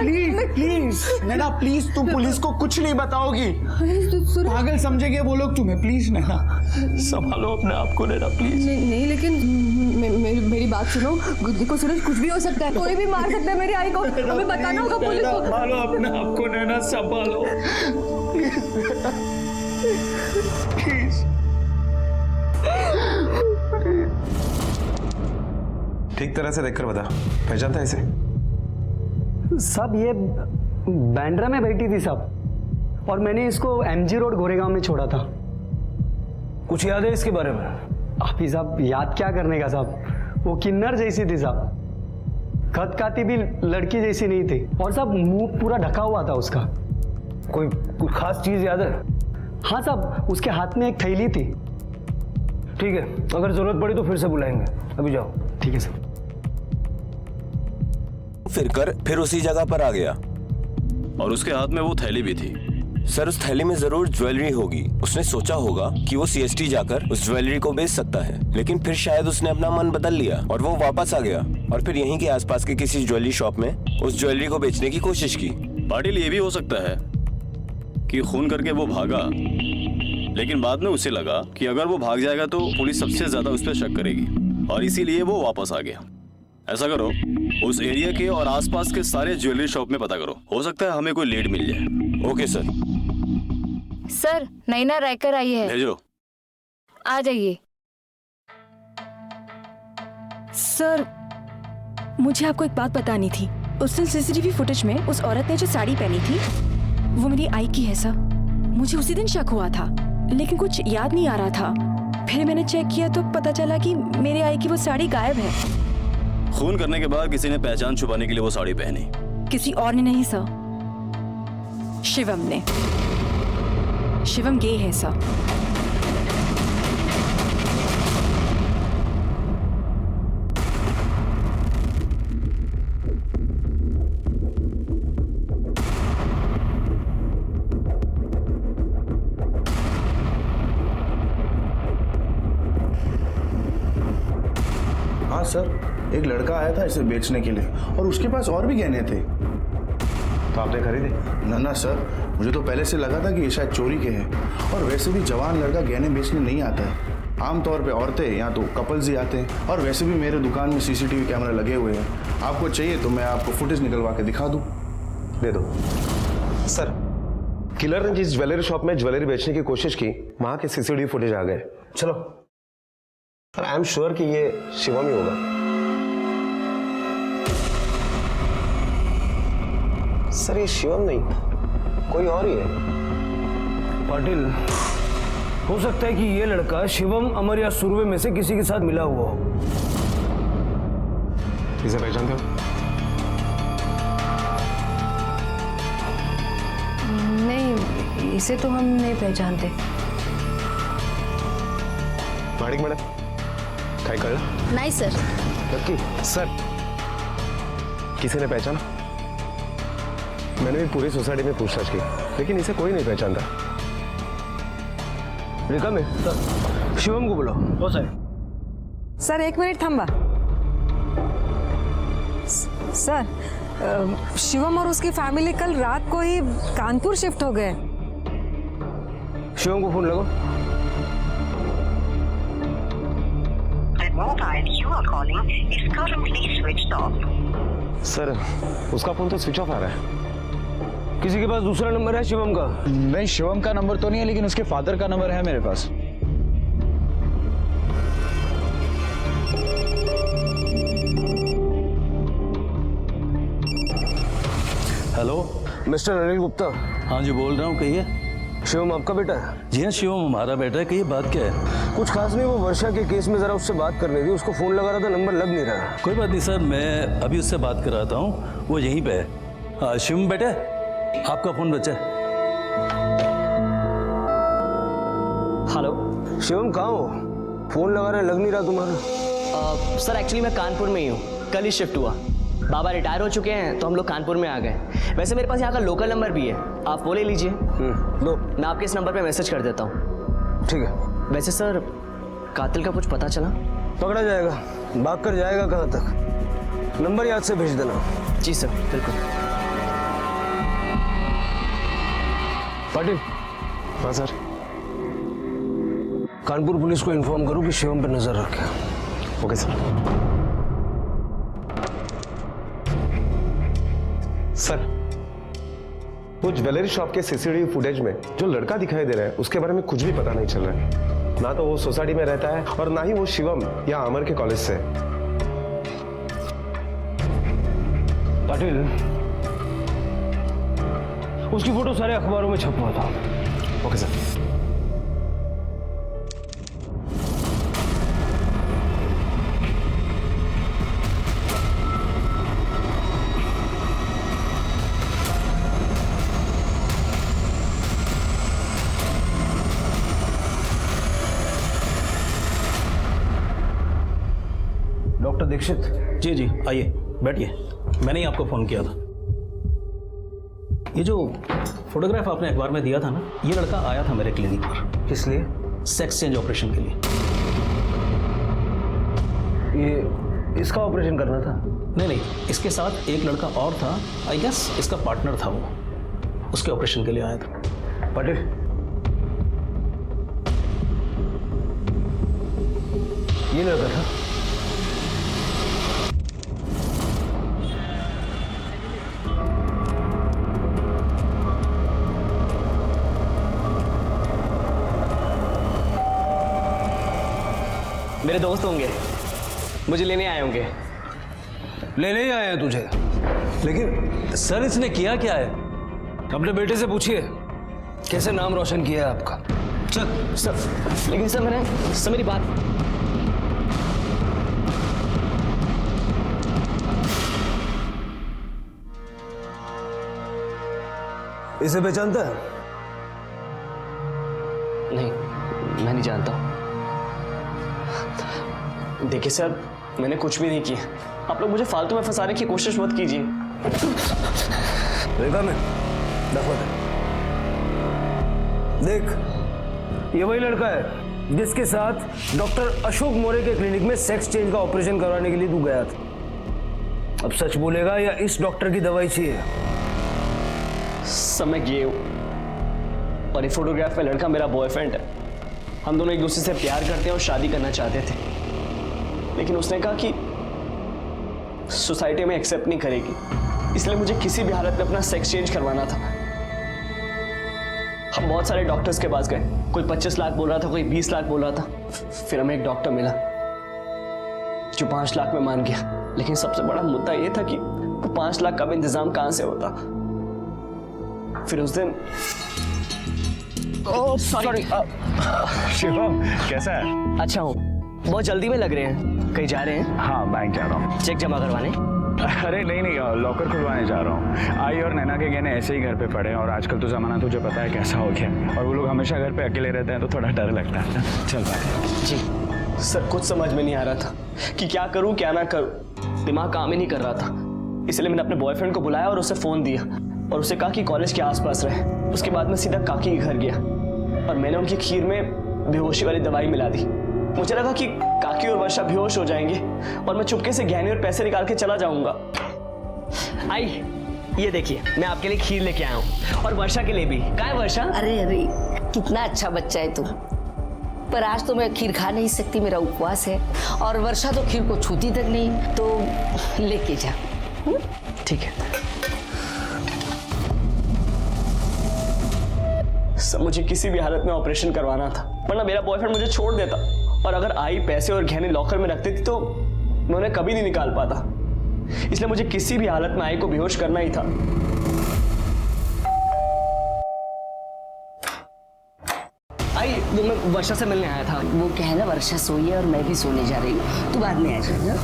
S14: प्लीज नैना, प्लीज तुम पुलिस को कुछ नहीं बताओगी। पागल समझेंगे वो लोग तुम्हें। प्लीज नैना, संभालो अपने आप को नैना, प्लीज।
S7: नहीं, लेकिन मेरी बात सुनो। देखो सुरेश, कुछ भी हो सकता है, कोई भी मार सकता है मेरी आई को। हमें बताना होगा पुलिस को।
S14: संभालो अपने आप को नैना, संभालो प्लीज।
S12: ठीक तरह से देखकर बता, पहचानता है इसे?
S18: साहब, ये बांद्रा में बैठी थी साहब, और मैंने इसको एमजी रोड गोरेगांव में छोड़ा था।
S13: कुछ याद है इसके बारे में?
S18: आप ही साहब, याद क्या करने का साहब, वो किन्नर जैसी थी साहब। खत खाती भी लड़की जैसी नहीं थी, और साहब मुंह पूरा ढका हुआ था उसका।
S13: कोई खास चीज याद है?
S18: हाँ साहब, उसके हाथ में एक थैली थी।
S13: ठीक है, अगर जरूरत पड़ी तो फिर से बुलाएंगे। अभी जाओ।
S18: ठीक है सर।
S9: फिर उसी जगह पर आ गया
S10: और उसके हाथ में वो थैली भी थी।
S9: सर, उस थैली में जरूर ज्वेलरी होगी। उसने सोचा होगा कि वो सीएसटी जाकर उस ज्वेलरी को बेच सकता है, लेकिन फिर शायद उसने अपना मन बदल लिया और वो वापस आ गया और फिर यहीं के आसपास के किसी ज्वेलरी शॉप में उस ज्वेलरी को बेचने की कोशिश की।
S10: पाटिल, ये भी हो सकता है कि खून करके वो भागा, लेकिन बाद में उसे लगा कि अगर वो भाग जाएगा तो पुलिस सबसे ज्यादा उस पर शक करेगी और इसीलिए वो वापस आ गया। ऐसा करो, उस एरिया के और आसपास के सारे ज्वेलरी शॉप में पता करो, हो सकता है हमें कोई लीड मिल जाए।
S9: Okay sir.
S19: सर, नैना रायकर आई है।
S10: भेजो।
S19: आ जाइए।
S3: सर, मुझे आपको एक बात बतानी थी। उस दिन सीसीटीवी फुटेज में उस औरत ने जो साड़ी पहनी थी वो मेरी आई की है सर। मुझे उसी दिन शक हुआ था, लेकिन कुछ याद नहीं आ रहा था। फिर मैंने चेक किया तो पता चला कि मेरे आई की वो साड़ी गायब है।
S10: खून करने के बाद किसी ने पहचान छुपाने के लिए वो साड़ी पहनी।
S3: किसी और ने नहीं सर, शिवम ने। शिवम गे है सर।
S12: हाँ सर,
S14: एक लड़का आया था इसे बेचने के लिए और उसके पास और भी गहने थे।
S12: तो आपने खरीदे?
S14: ना सर, मुझे तो पहले से लगा था कि ये शायद चोरी के हैं। और वैसे भी जवान लड़का गहने बेचने नहीं आता है। आमतौर पे औरतें या तो कपल्स ही आते हैं। और वैसे भी मेरे दुकान में सीसीटीवी कैमरा लगे हुए हैं। आपको चाहिए तो मैं आपको फुटेज निकलवा के दिखा दूँ।
S12: दे दो। सर, किलर ने जिस ज्वेलरी शॉप में ज्वेलरी बेचने की कोशिश की, वहां के सीसीटीवी फुटेज आ गए। चलो। सर, आई एम श्योर कि ये शिवम ही होगा। सर, ये शिवम नहीं, कोई और ही है।
S13: पाटिल, हो सकता है कि ये लड़का शिवम, अमर या सुरवे में से किसी के साथ मिला हुआ हो।
S12: इसे पहचानते हो?
S7: नहीं, इसे तो हम नहीं पहचानते।
S12: माणिक मैडम, काय कळलं?
S19: नहीं सर।
S12: नक्की? सर, किसी ने पहचाना? मैंने भी पूरी सोसाइटी में पूछताछ की, लेकिन इसे कोई नहीं पहचानता।
S13: रेखा में सर, शिवम को बुलाओ। हो सर।
S8: सर 1 मिनिट थांबा। सर, शिवम और उसकी फैमिली कल रात को ही कानपुर शिफ्ट हो गए।
S13: शिवम को फोन लगाओ।
S12: सर, उसका फोन तो स्विच ऑफ आ रहा है।
S13: किसी के पास दूसरा नंबर है शिवम का?
S14: नहीं, शिवम का नंबर तो नहीं है, लेकिन उसके फादर का नंबर है मेरे पास।
S17: Hello,
S13: mister Anil Gupta.
S17: हाँ जी, बोल रहा हूँ, कहिए।
S13: शिवम आपका बेटा है?
S17: जी हाँ, शिवम हमारा बेटा है। कहिए, बात क्या है?
S13: कुछ खास नहीं, वो वर्षा के केस में जरा उससे बात करनी थी। उसको फोन लगा रहा था, नंबर लग नहीं रहा।
S17: कोई बात नहीं सर, मैं अभी उससे बात कराता हूँ, वो यहीं पे है। हाँ, शिवम बेटा, आपका फोन बचा है।
S1: हेलो।
S13: शिवम कहाँ हो? फोन लगा रहे, लग नहीं रहा तुम्हारा।
S1: सर, एक्चुअली मैं कानपुर में ही हूँ, कल ही शिफ्ट हुआ। बाबा रिटायर हो चुके हैं तो हम लोग कानपुर में आ गए। वैसे मेरे पास यहाँ का लोकल नंबर भी है, आप वो ले लीजिए।
S13: लो,
S1: मैं आपके इस नंबर पे मैसेज कर देता हूँ।
S13: ठीक है।
S1: वैसे सर, कातिल का कुछ पता चला?
S13: पकड़ा जाएगा, भाग कर जाएगा कहाँ तक। नंबर याद से भेज देना।
S1: जी सर, बिल्कुल।
S13: पाटिल।
S12: हाँ सर।
S13: कानपुर पुलिस को इन्फॉर्म करो कि शिवम पर नजर रखें।
S12: Okay sir. सर, वो ज्वेलरी शॉप के सीसीटीवी फुटेज में जो लड़का दिखाई दे रहा है, उसके बारे में कुछ भी पता नहीं चल रहा है। ना तो वो सोसाइटी में रहता है और ना ही वो शिवम या अमर के कॉलेज से।
S13: पाटिल, उसकी फोटो सारे अखबारों में छपवा था।
S12: Okay sir.
S13: डॉक्टर दीक्षित।
S17: जी जी, आइए बैठिए। मैंने ही आपको फ़ोन किया था। ये जो फोटोग्राफ आपने अखबार में दिया था ना, ये लड़का आया था मेरे क्लिनिक पर।
S13: किस लिए?
S17: सेक्स चेंज ऑपरेशन के लिए।
S13: ये इसका ऑपरेशन करना था?
S17: नहीं नहीं, इसके साथ एक लड़का और था, आई गेस इसका पार्टनर था वो, उसके ऑपरेशन के लिए आया था।
S13: पाटिल, ये लड़का था?
S1: मेरे दोस्त होंगे, मुझे लेने आए होंगे।
S13: लेने ही आए हैं तुझे? लेकिन
S17: सर, इसने किया क्या है?
S13: अपने बेटे से पूछिए कैसे नाम रोशन किया है आपका।
S1: चल सर। लेकिन सर, मेरी बात।
S13: इसे पहचानता है?
S1: नहीं, मैं नहीं जानता। देखिए सर, मैंने कुछ भी नहीं किया। आप लोग मुझे फालतू में फंसाने की कोशिश मत कीजिए।
S13: रेखा में दफा दे। देख, ये वही लड़का है जिसके साथ डॉक्टर अशोक मोरे के क्लिनिक में सेक्स चेंज का ऑपरेशन करवाने के लिए तू गया था। अब सच बोलेगा या इस डॉक्टर की दवाई चाहिए?
S1: सब मैं गे हूँ और ये फोटोग्राफ में लड़का मेरा बॉयफ्रेंड है। हम दोनों एक दूसरे से प्यार करते हैं और शादी करना चाहते थे, लेकिन उसने कहा कि सोसाइटी में एक्सेप्ट नहीं करेगी, इसलिए मुझे किसी भी हालत में अपना सेक्स चेंज करवाना था। हम बहुत सारे डॉक्टर्स के पास गए, कोई 25 लाख बोल रहा था, कोई 20 लाख बोल रहा था। फिर हमें एक डॉक्टर मिला जो 5 लाख में मान गया, लेकिन सबसे बड़ा मुद्दा ये था कि वो 5 लाख का भी इंतजाम कहां से होता। फिर उस दिन सॉरी
S14: शिवम कैसा है?
S1: अच्छा हूँ, बहुत जल्दी में लग रहे हैं, कहीं जा रहे हैं?
S14: हाँ बैंक जा रहा हूँ।
S1: चेक जमा करवाने?
S14: अरे नहीं लॉकर खुलवाने जा रहा हूँ। आई और नैना के गहने ऐसे ही घर पे पड़े हैं और आजकल तो जमाना तुझे पता है कैसा हो गया, और वो लोग हमेशा घर पे अकेले रहते हैं तो थोड़ा डर लगता है। चल बाय।
S1: जी सर, कुछ समझ में नहीं आ रहा था कि क्या करूं क्या ना करूं, दिमाग काम ही नहीं कर रहा था। इसलिए मैंने अपने बॉयफ्रेंड को बुलाया और उसे फोन दिया और उसे कहा कि कॉलेज के आसपास रहे। उसके बाद मैं सीधा काकी के घर गया और मैंने उनकी खीर में बेहोशी वाली दवाई मिला दी। मुझे लगा कि काकी और वर्षा बेहोश हो जाएंगे और मैं चुपके से गहने और पैसे निकाल के चला जाऊंगा। आई, ये देखिए मैं आपके लिए खीर लेके आया हूँ और वर्षा के लिए भी। कहाँ है वर्षा?
S5: अरे कितना अच्छा बच्चा है तू, पर आज तो मैं खीर खा नहीं सकती, मेरा उपवास है, और वर्षा तो खीर को छूती तक नहीं, तो लेके जा।
S1: ठीक है सब, मुझे किसी भी हालत में ऑपरेशन करवाना था, वरना मेरा बॉयफ्रेंड मुझे छोड़ देता, और अगर आई पैसे और गहने लॉकर में रख देती तो मैं उन्हें कभी नहीं निकाल पाता। इसलिए मुझे किसी भी हालत में आई को बेहोश करना ही था। आई, मैं वर्षा से मिलने आया था।
S5: वो क्या है ना, वर्षा सोई है और मैं भी सोने जा रही हूँ, तू बाद में आ जाएगा।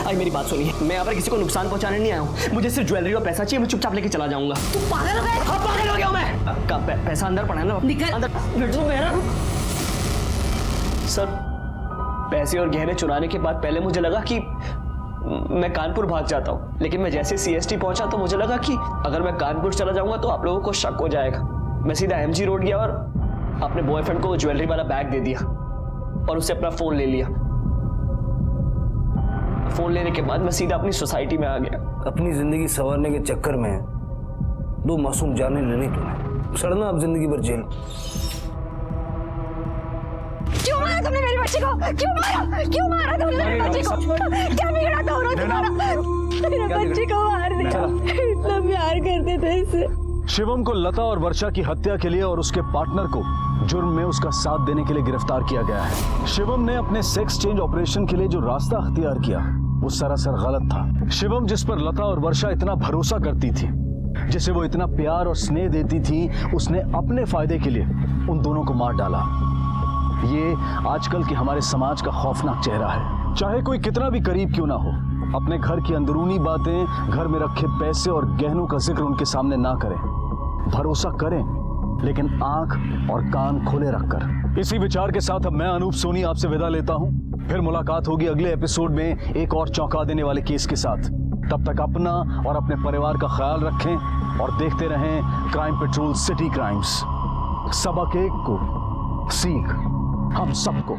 S1: आई मेरी बात सुनिए, मैं यहाँ पर किसी को नुकसान पहुंचाने नहीं आया हूँ। मुझे सिर्फ ज्वेलरी और पैसा चाहिए, मैं चुपचाप लेके चला जाऊंगा।
S5: तू पागल हो गया?
S1: हाँ पागल हो गया मैं। पैसा अंदर पड़ा है ना,
S5: निकल
S1: अंदर मेरा। सर, पैसे और गहने चुराने के बाद पहले मुझे लगा कि मैं कानपुर भाग जाता हूँ, लेकिन मैं जैसे CST पहुंचा तो मुझे लगा कि अगर मैं कानपुर चला जाऊंगा तो आप लोगों को शक हो जाएगा। मैं सीधा MG रोड गया और अपने बॉयफ्रेंड को ज्वेलरी वाला बैग दे दिया और उससे अपना फोन ले लिया। फोन लेने के बाद मैं सीधा अपनी सोसाइटी में आ गया।
S13: अपनी जिंदगी संवारने के चक्कर में 2 मासूम जाने लेनी तुम्हें, सड़ना अब जिंदगी भर जेल।
S3: क्यों मारा तुमने मेरी बच्ची को? क्यों मारा तुमने मेरी बच्ची को? क्या बिगड़ा था उन्होंने तुम्हारा? मेरे बच्ची को मार दिया, इतना प्यार करते थे इससे।
S17: शिवम को लता और वर्षा की हत्या के लिए और उसके पार्टनर को जुर्म में उसका साथ देने के लिए गिरफ्तार किया गया है। शिवम ने अपने सेक्स चेंज ऑपरेशन के लिए जो रास्ता अख्तियार किया वो सरासर गलत था। शिवम जिस पर लता और वर्षा इतना भरोसा करती थी, जिसे वो इतना प्यार और स्नेह देती थी, उसने अपने फायदे के लिए उन दोनों को मार डाला। ये आजकल के हमारे समाज का खौफनाक चेहरा है। चाहे कोई कितना भी करीब क्यों ना हो, अपने घर की अंदरूनी बातें, घर में रखे पैसे और गहनों का जिक्र उनके सामने ना करें। भरोसा करें, लेकिन आंख और कान खोले रखकर। इसी विचार के साथ अब मैं अनूप सोनी आपसे विदा लेता हूं। फिर मुलाकात होगी अगले एपिसोड में एक और चौंका देने वाले केस के साथ। तब तक अपना और अपने परिवार का ख्याल रखें और देखते रहें क्राइम पेट्रोल सिटी क्राइम्स। सबक एक को, सीख हम सबको।